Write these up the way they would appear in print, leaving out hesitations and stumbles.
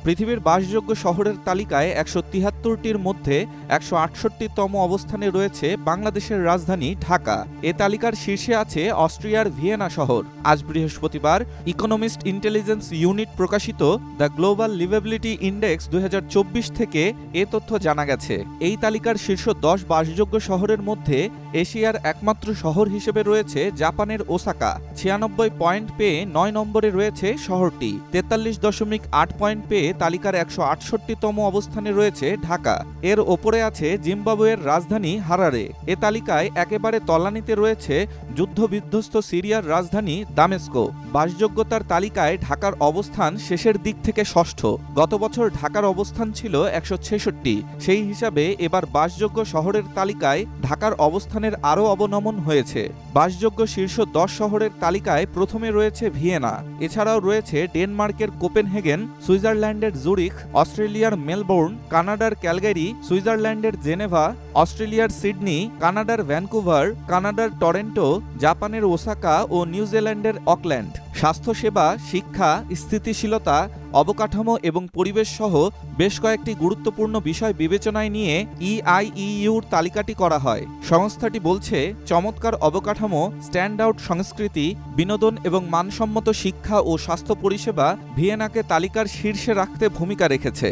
পৃথিবীর বাসযোগ্য শহরের তালিকায় ১৭৩টির মধ্যে ১৬৮তম অবস্থানে রয়েছে বাংলাদেশের রাজধানী ঢাকা। এ তালিকার শীর্ষে আছে অস্ট্রিয়ার ভিয়েনা শহর। আজ বৃহস্পতিবার ইকোনমিস্ট ইন্টেলিজেন্স ইউনিট প্রকাশিত দ্য গ্লোবাল লিভেবিলিটি ইন্ডেক্স ২০২৪ থেকে এ তথ্য জানা গেছে। এই তালিকার শীর্ষ ১০ বাসযোগ্য শহরের মধ্যে এশিয়ার একমাত্র শহর হিসেবে রয়েছে জাপানের ওসাকা। ৯৬ পয়েন্ট পেয়ে ৯ নম্বরে রয়েছে শহরটি। ৪৩.৮ পয়েন্ট পেয়ে তালিকার ১৬৮তম অবস্থানে রয়েছে ঢাকা। এর ওপরে আছে জিম্বাবুয়ের রাজধানী হারারে। এ তালিকায় একেবারে তলানিতে রয়েছে যুদ্ধবিধ্বস্ত সিরিয়ার রাজধানী দামেস্কো। বাসযোগ্যতার তালিকায় ঢাকার অবস্থান শেষের দিক থেকে ষষ্ঠ। গত বছর ঢাকার অবস্থান ছিল ১৬৬। সেই হিসাবে এবার বাসযোগ্য শহরের তালিকায় ঢাকার অবস্থানের আরও অবনমন হয়েছে। বাসযোগ্য শীর্ষ ১০ শহরের তালিকায় প্রথমে রয়েছে ভিয়েনা। এছাড়াও রয়েছে ডেনমার্কের কোপেনহেগেন, সুইজারল্যান্ডের জুরিখ, অস্ট্রেলিয়ার মেলবোর্ন, কানাডার ক্যালগারি, সুইজারল্যান্ডের জেনেভা, অস্ট্রেলিয়ার সিডনি, কানাডার ভ্যানকুভার, কানাডার টরেন্টো, জাপানের ওসাকা ও নিউজিল্যান্ডের অকল্যান্ড। স্বাস্থ্যসেবা, শিক্ষা, স্থিতিশীলতা, অবকাঠামো এবং পরিবেশ সহ বেশ কয়েকটি গুরুত্বপূর্ণ বিষয় বিবেচনায় নিয়ে ইআইইউর তালিকাটি করা হয়। সংস্থাটি বলছে, চমৎকার অবকাঠামো, স্ট্যান্ড আউট সংস্কৃতি, বিনোদন এবং মানসম্মত শিক্ষা ও স্বাস্থ্য পরিষেবা ভিয়েনাকে তালিকার শীর্ষে রাখতে ভূমিকা রেখেছে।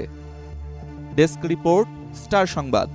ডেস্ক রিপোর্ট, স্টার সংবাদ।